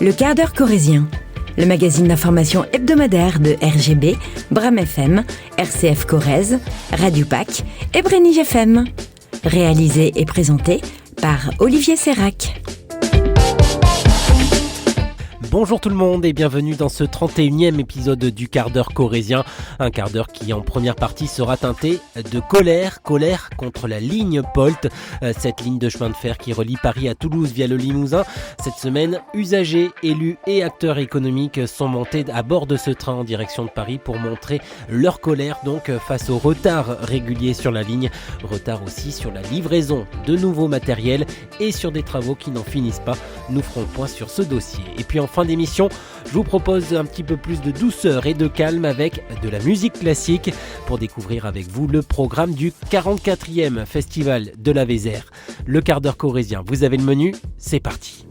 Le quart d'heure corrézien, le magazine d'information hebdomadaire de RGB, Bram FM, RCF Corrèze, Radio PAC et Brenige FM. Réalisé et présenté par Olivier Sérac. Bonjour tout le monde et bienvenue dans ce 31e épisode du quart d'heure corrézien. Un quart d'heure qui en première partie sera teinté de colère contre la ligne POLT, cette ligne de chemin de fer qui relie Paris à Toulouse via le Limousin. Cette semaine, usagers, élus et acteurs économiques sont montés à bord de ce train en direction de Paris pour montrer leur colère donc face au retard régulier sur la ligne, retard aussi sur la livraison de nouveaux matériels et sur des travaux qui n'en finissent pas. Nous ferons le point sur ce dossier. Et puis en fin d'émission, je vous propose un petit peu plus de douceur et de calme avec de la musique classique pour découvrir avec vous le programme du 44e Festival de la Vézère. Le quart d'heure corrézien, vous avez le menu, c'est parti.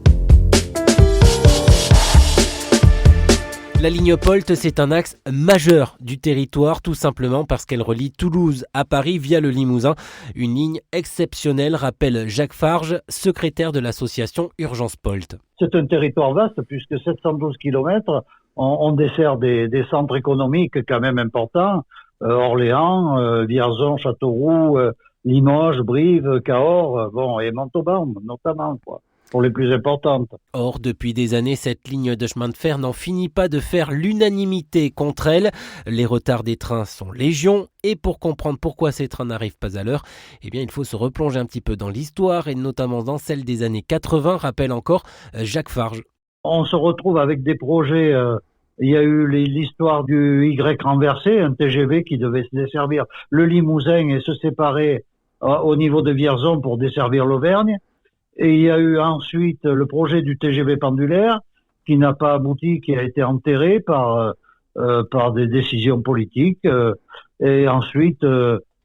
La ligne POLT, c'est un axe majeur du territoire, tout simplement parce qu'elle relie Toulouse à Paris via le Limousin. Une ligne exceptionnelle, rappelle Jacques Farge, secrétaire de l'association Urgence POLT. C'est un territoire vaste puisque 712 km, on dessert des centres économiques quand même importants. Orléans, Vierzon, Châteauroux, Limoges, Brive, Cahors, et Montauban notamment, pour les plus importantes. Or, depuis des années, cette ligne de chemin de fer n'en finit pas de faire l'unanimité contre elle. Les retards des trains sont légion et pour comprendre pourquoi ces trains n'arrivent pas à l'heure, il faut se replonger un petit peu dans l'histoire et notamment dans celle des années 80, rappelle encore Jacques Farge. On se retrouve avec des projets, il y a eu l'histoire du Y renversé, un TGV qui devait desservir le Limousin et se séparer au niveau de Vierzon pour desservir l'Auvergne. Et il y a eu ensuite le projet du TGV pendulaire qui n'a pas abouti, qui a été enterré par des décisions politiques. Et ensuite,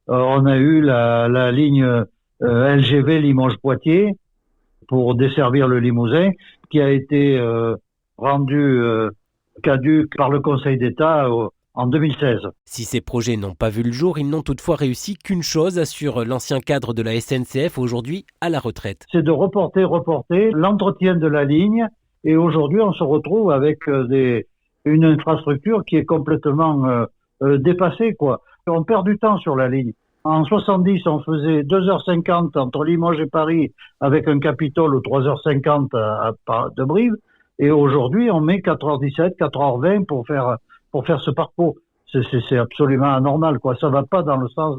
on a eu la ligne LGV Limoges-Poitiers pour desservir le Limousin, qui a été rendue caduque par le Conseil d'État en 2016. Si ces projets n'ont pas vu le jour, ils n'ont toutefois réussi qu'une chose, assure l'ancien cadre de la SNCF, aujourd'hui à la retraite. C'est de reporter l'entretien de la ligne. Et aujourd'hui, on se retrouve avec une infrastructure qui est complètement dépassée, On perd du temps sur la ligne. En 70, on faisait 2h50 entre Limoges et Paris avec un Capitole ou 3h50 de Brive. Et aujourd'hui, on met 4h17, 4h20 pour faire ce parcours. C'est absolument anormal, Ça va pas dans le sens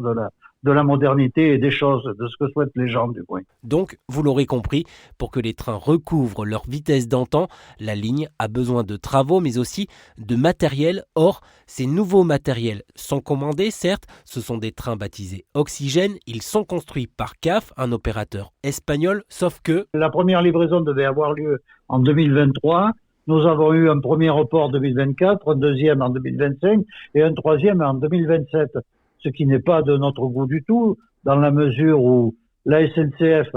de la modernité et des choses, de ce que souhaitent les gens du coin. Donc, vous l'aurez compris, pour que les trains recouvrent leur vitesse d'antan, la ligne a besoin de travaux, mais aussi de matériel. Or, ces nouveaux matériels sont commandés, certes, ce sont des trains baptisés Oxygène, ils sont construits par CAF, un opérateur espagnol, sauf que... La première livraison devait avoir lieu en 2023. Nous avons eu un premier report en 2024, un deuxième en 2025 et un troisième en 2027. Ce qui n'est pas de notre goût du tout, dans la mesure où la SNCF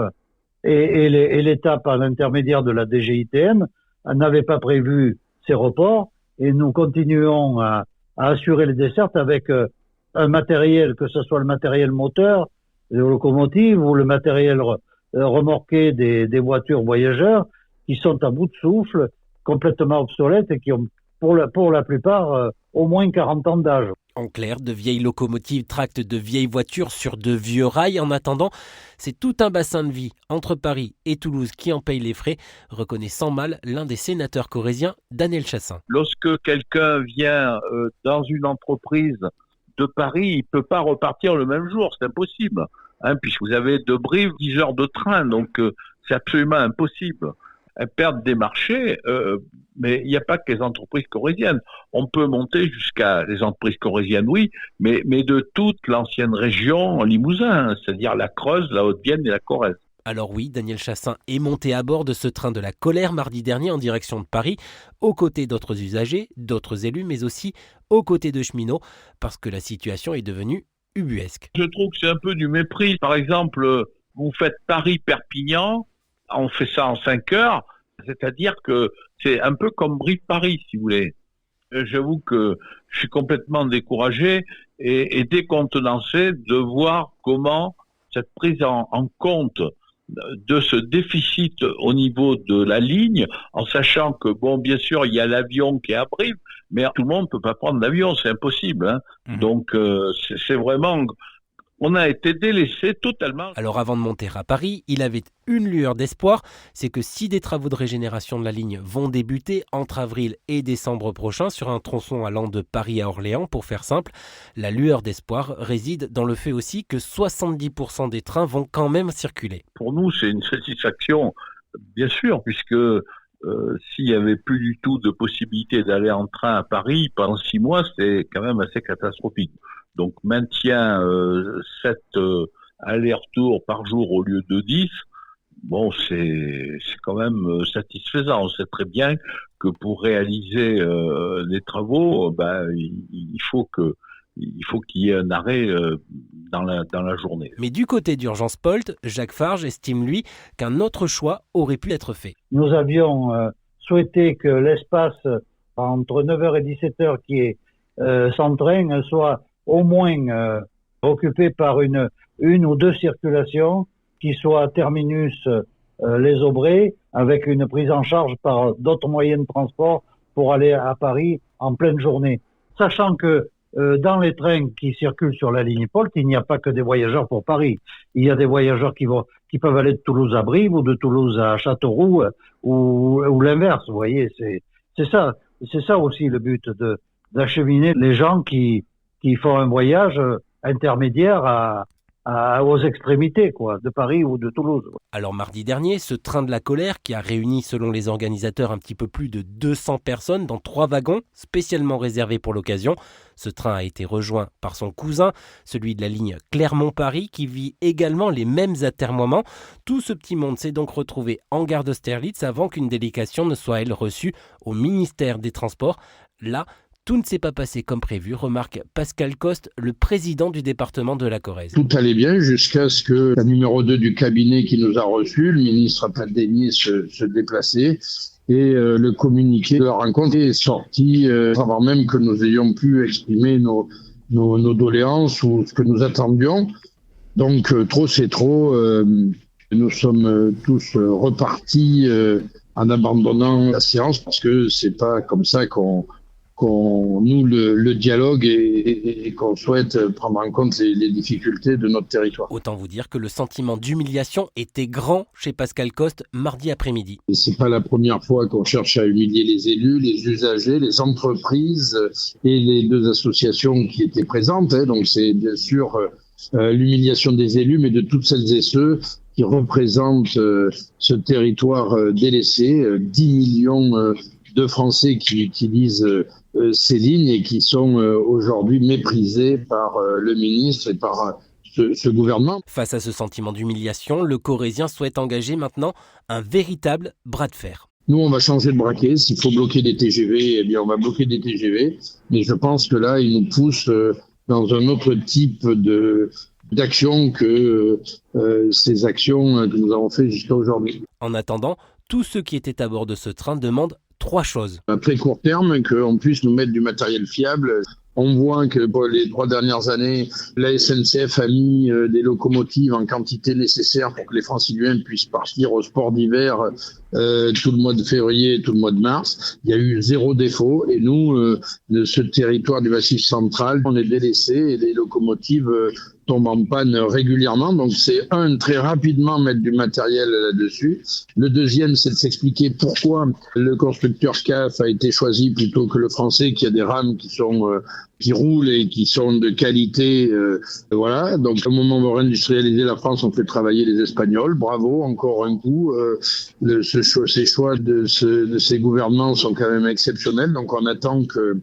et l'État, par l'intermédiaire de la DGITM, n'avaient pas prévu ces reports et nous continuons à assurer les dessertes avec un matériel, que ce soit le matériel moteur, les locomotives ou le matériel remorqué des voitures voyageurs qui sont à bout de souffle, complètement obsolètes et qui ont pour la plupart au moins 40 ans d'âge. En clair, de vieilles locomotives tractent de vieilles voitures sur de vieux rails. En attendant, c'est tout un bassin de vie entre Paris et Toulouse qui en paye les frais, reconnaît sans mal l'un des sénateurs corréziens, Daniel Chassin. Lorsque quelqu'un vient dans une entreprise de Paris, il ne peut pas repartir le même jour, c'est impossible. Puisque vous avez de Brive 10 heures de train, donc c'est absolument impossible. Elles perdent des marchés, mais il n'y a pas que les entreprises corréziennes. On peut monter jusqu'à les entreprises corréziennes, oui, mais de toute l'ancienne région Limousin, c'est-à-dire la Creuse, la Haute-Vienne et la Corrèze. Alors oui, Daniel Chassin est monté à bord de ce train de la colère mardi dernier en direction de Paris, aux côtés d'autres usagers, d'autres élus, mais aussi aux côtés de cheminots, parce que la situation est devenue ubuesque. Je trouve que c'est un peu du mépris. Par exemple, vous faites Paris-Perpignan, on fait ça en 5 heures, c'est-à-dire que c'est un peu comme Brive-Paris, si vous voulez. J'avoue que je suis complètement découragé et décontenancé de voir comment cette prise en compte de ce déficit au niveau de la ligne, en sachant que, bon, bien sûr, il y a l'avion qui est à Brive, mais tout le monde ne peut pas prendre l'avion, c'est impossible. Hein. Donc, c'est vraiment... On a été délaissé totalement. Alors avant de monter à Paris, il avait une lueur d'espoir, c'est que si des travaux de régénération de la ligne vont débuter entre avril et décembre prochain sur un tronçon allant de Paris à Orléans, pour faire simple, la lueur d'espoir réside dans le fait aussi que 70% des trains vont quand même circuler. Pour nous, c'est une satisfaction, bien sûr, puisque s'il n'y avait plus du tout de possibilité d'aller en train à Paris pendant 6 mois, c'est quand même assez catastrophique. Donc maintien 7 allers-retours par jour au lieu de 10, bon, c'est quand même satisfaisant. On sait très bien que pour réaliser les travaux, il faut qu'il y ait un arrêt dans la journée. Mais du côté d'Urgence Polt, Jacques Farge estime, lui, qu'un autre choix aurait pu être fait. Nous avions souhaité que l'espace entre 9h et 17h qui est sans train soit au moins occupé par une ou deux circulations qui soient terminus les Aubrais, avec une prise en charge par d'autres moyens de transport pour aller à Paris en pleine journée. Sachant que dans les trains qui circulent sur la ligne Polt, il n'y a pas que des voyageurs pour Paris. Il y a des voyageurs qui peuvent aller de Toulouse à Brive ou de Toulouse à Châteauroux ou l'inverse. Vous voyez, c'est ça aussi le but, d'acheminer les gens qui font un voyage intermédiaire aux extrémités, quoi, de Paris ou de Toulouse. Alors mardi dernier, ce train de la colère qui a réuni selon les organisateurs un petit peu plus de 200 personnes dans 3 wagons spécialement réservés pour l'occasion. Ce train a été rejoint par son cousin, celui de la ligne Clermont-Paris, qui vit également les mêmes atermoiements. Tout ce petit monde s'est donc retrouvé en gare d'Austerlitz avant qu'une délégation ne soit, elle, reçue au ministère des Transports. Là, tout ne s'est pas passé comme prévu, remarque Pascal Coste, le président du département de la Corrèze. Tout allait bien jusqu'à ce que la numéro 2 du cabinet qui nous a reçus, le ministre a pas daigné se déplacer, et le communiqué de la rencontre est sorti avant même que nous ayons pu exprimer nos doléances ou ce que nous attendions. Donc trop c'est trop. Nous sommes tous repartis en abandonnant la séance parce que c'est pas comme ça qu'on noue le dialogue et qu'on souhaite prendre en compte les difficultés de notre territoire. Autant vous dire que le sentiment d'humiliation était grand chez Pascal Coste mardi après-midi. Et c'est pas la première fois qu'on cherche à humilier les élus, les usagers, les entreprises et les 2 associations qui étaient présentes. Donc c'est bien sûr l'humiliation des élus, mais de toutes celles et ceux qui représentent ce territoire délaissé, 10 millions de Français qui utilisent ces lignes et qui sont aujourd'hui méprisés par le ministre et par ce gouvernement. Face à ce sentiment d'humiliation, le Corrézien souhaite engager maintenant un véritable bras de fer. Nous, on va changer de braquet. S'il faut bloquer des TGV, eh bien, on va bloquer des TGV. Mais je pense que là, il nous pousse dans un autre type d'action que ces actions que nous avons fait jusqu'à aujourd'hui. En attendant, tous ceux qui étaient à bord de ce train demandent 3 choses. À très court terme, qu'on puisse nous mettre du matériel fiable. On voit que pour les 3 dernières années, la SNCF a mis des locomotives en quantité nécessaire pour que les Franciliens puissent partir au sport d'hiver tout le mois de février et tout le mois de mars. Il y a eu 0 défaut et nous, de ce territoire du Massif central, on est délaissés et les locomotives tombent en panne régulièrement. Donc c'est très rapidement mettre du matériel là-dessus. Le deuxième, c'est de s'expliquer pourquoi le constructeur CAF a été choisi plutôt que le français, qui a des rames qui roulent et qui sont de qualité. Voilà. Donc au moment où on va réindustrialiser la France, on fait travailler les Espagnols. Bravo, encore un coup. Ces choix de ces gouvernements sont quand même exceptionnels. Donc on attend que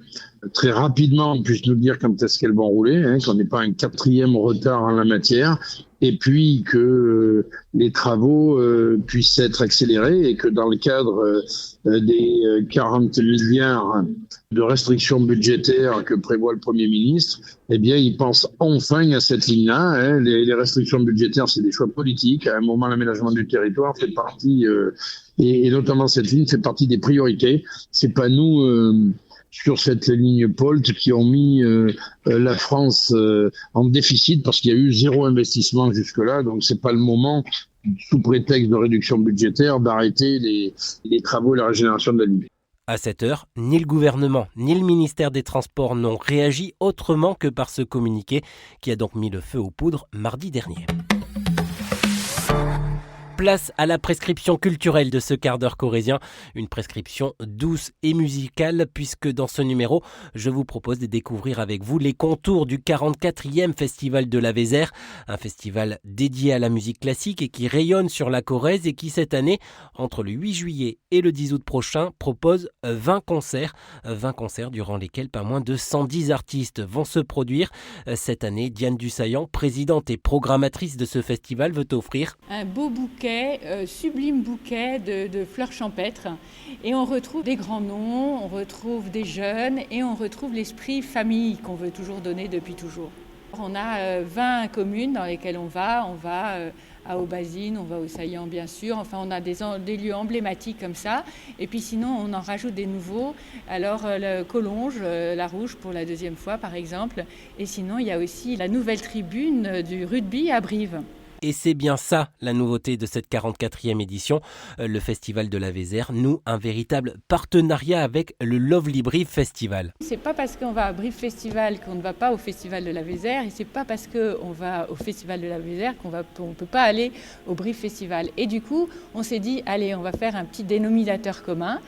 très rapidement on puisse nous dire quand est-ce qu'elles vont rouler, qu'on n'ait pas un 4e retard en la matière, et puis que les travaux puissent être accélérés et que dans le cadre des 40 milliards de restrictions budgétaires que prévoit le Premier ministre, eh bien, il pense enfin à cette ligne-là. Les restrictions budgétaires, c'est des choix politiques. À un moment, l'aménagement du territoire fait partie, et notamment cette ligne fait partie des priorités. C'est pas nous sur cette ligne POLT qui ont mis la France en déficit parce qu'il y a eu zéro investissement jusque-là. Donc c'est pas le moment, sous prétexte de réduction budgétaire, d'arrêter les travaux et la régénération de la ligne. À cette heure, ni le gouvernement ni le ministère des Transports n'ont réagi autrement que par ce communiqué qui a donc mis le feu aux poudres mardi dernier. Place à la prescription culturelle de ce quart d'heure corrézien, une prescription douce et musicale puisque dans ce numéro, je vous propose de découvrir avec vous les contours du 44e Festival de la Vézère, un festival dédié à la musique classique et qui rayonne sur la Corrèze et qui cette année, entre le 8 juillet et le 10 août prochain, propose 20 concerts durant lesquels pas moins de 110 artistes vont se produire. Cette année, Diane Dussaillant, présidente et programmatrice de ce festival, veut offrir un beau bouquet, sublime bouquet de fleurs champêtres. Et on retrouve des grands noms, on retrouve des jeunes et on retrouve l'esprit famille qu'on veut toujours donner depuis toujours. On a 20 communes dans lesquelles on va à Aubazine, on va au Saillant bien sûr, enfin on a des lieux emblématiques comme ça. Et puis sinon on en rajoute des nouveaux, alors le Collonges, la Rouge pour la deuxième fois par exemple. Et sinon il y a aussi la nouvelle tribune du rugby à Brive. Et c'est bien ça, la nouveauté de cette 44e édition. Le Festival de la Vézère noue un véritable partenariat avec le Lovely Brive Festival. C'est pas parce qu'on va à Brive Festival qu'on ne va pas au Festival de la Vézère, et c'est pas parce qu'on va au Festival de la Vézère qu'on peut pas aller au Brive Festival. Et du coup, on s'est dit, allez, on va faire un petit dénominateur commun,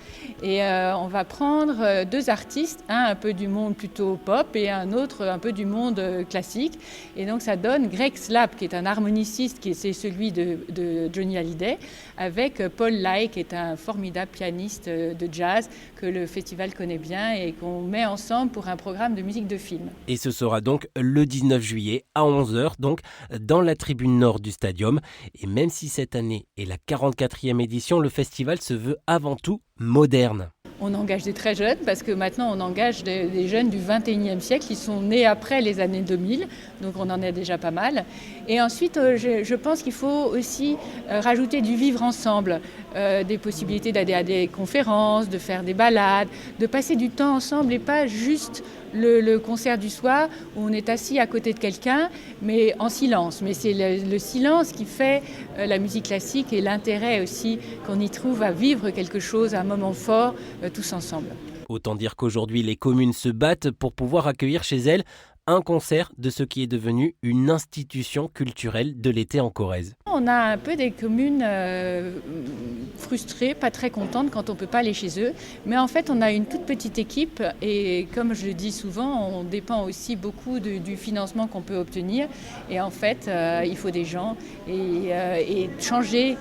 et on va prendre deux artistes, un peu du monde plutôt pop et un autre un peu du monde classique. Et donc ça donne Greg Slap, qui est un harmoniciste, c'est celui de Johnny Hallyday, avec Paul Lai, qui est un formidable pianiste de jazz que le festival connaît bien et qu'on met ensemble pour un programme de musique de film. Et ce sera donc le 19 juillet à 11h, donc dans la tribune nord du stadium. Et même si cette année est la 44e édition, le festival se veut avant tout moderne. On engage des très jeunes parce que maintenant on engage des jeunes du 21e siècle qui sont nés après les années 2000, donc on en a déjà pas mal. Et ensuite je pense qu'il faut aussi rajouter du vivre ensemble, des possibilités d'aller à des conférences, de faire des balades, de passer du temps ensemble et pas juste le concert du soir où on est assis à côté de quelqu'un mais en silence. Mais c'est le silence qui fait la musique classique et l'intérêt aussi qu'on y trouve à vivre quelque chose, un moment fort tous ensemble. Autant dire qu'aujourd'hui les communes se battent pour pouvoir accueillir chez elles un concert de ce qui est devenu une institution culturelle de l'été en Corrèze. On a un peu des communes frustrées, pas très contentes quand on ne peut pas aller chez eux. Mais en fait, on a une toute petite équipe et comme je le dis souvent, on dépend aussi beaucoup du financement qu'on peut obtenir. Et en fait, il faut des gens et changer,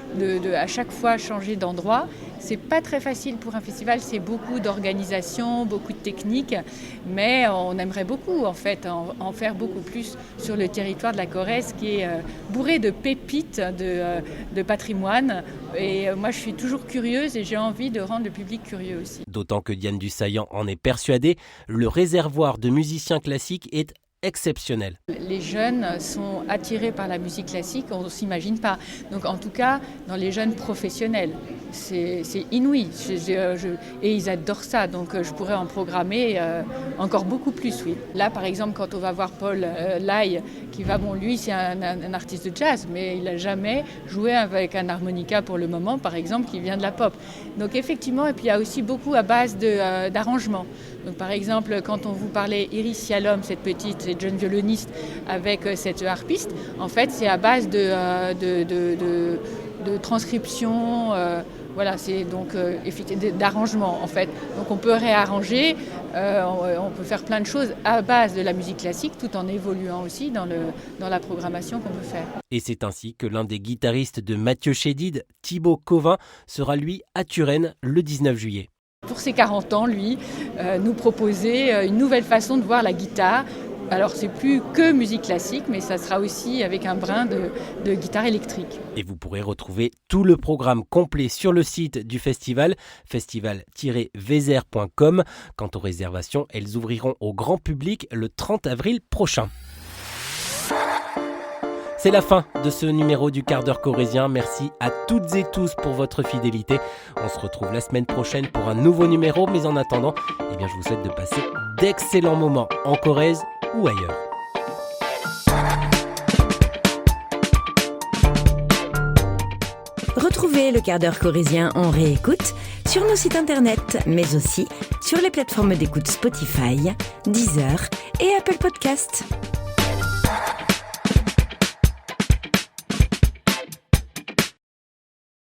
à chaque fois changer d'endroit. C'est pas très facile pour un festival, c'est beaucoup d'organisation, beaucoup de technique, mais on aimerait beaucoup en fait en faire beaucoup plus sur le territoire de la Corrèze qui est bourré de pépites de patrimoine. Et moi je suis toujours curieuse et j'ai envie de rendre le public curieux aussi. D'autant que Diane Dussaillant en est persuadée, le réservoir de musiciens classiques est exceptionnel. Les jeunes sont attirés par la musique classique, on ne s'imagine pas. Donc en tout cas, dans les jeunes professionnels, c'est inouï. Et ils adorent ça, donc je pourrais en programmer encore beaucoup plus, oui. Là, par exemple, quand on va voir Paul Lai, lui, c'est un artiste de jazz, mais il n'a jamais joué avec un harmonica pour le moment, par exemple, qui vient de la pop. Donc effectivement, et puis il y a aussi beaucoup à base d'arrangements. Donc par exemple, quand on vous parlait Iris Yalom, cette jeune violoniste avec cette harpiste, en fait, c'est à base de transcription, voilà, c'est donc d'arrangement en fait. Donc on peut réarranger, on peut faire plein de choses à base de la musique classique, tout en évoluant aussi dans la programmation qu'on peut faire. Et c'est ainsi que l'un des guitaristes de Mathieu Chédid, Thibaut Covin, sera lui à Turenne le 19 juillet. Pour ses 40 ans, lui, nous proposait une nouvelle façon de voir la guitare. Alors c'est plus que musique classique, mais ça sera aussi avec un brin de guitare électrique. Et vous pourrez retrouver tout le programme complet sur le site du festival, festival-vézère.com. Quant aux réservations, elles ouvriront au grand public le 30 avril prochain. C'est la fin de ce numéro du quart d'heure corrézien. Merci à toutes et tous pour votre fidélité. On se retrouve la semaine prochaine pour un nouveau numéro. Mais en attendant, je vous souhaite de passer d'excellents moments en Corrèze ou ailleurs. Retrouvez le quart d'heure corrézien en réécoute sur nos sites internet, mais aussi sur les plateformes d'écoute Spotify, Deezer et Apple Podcasts.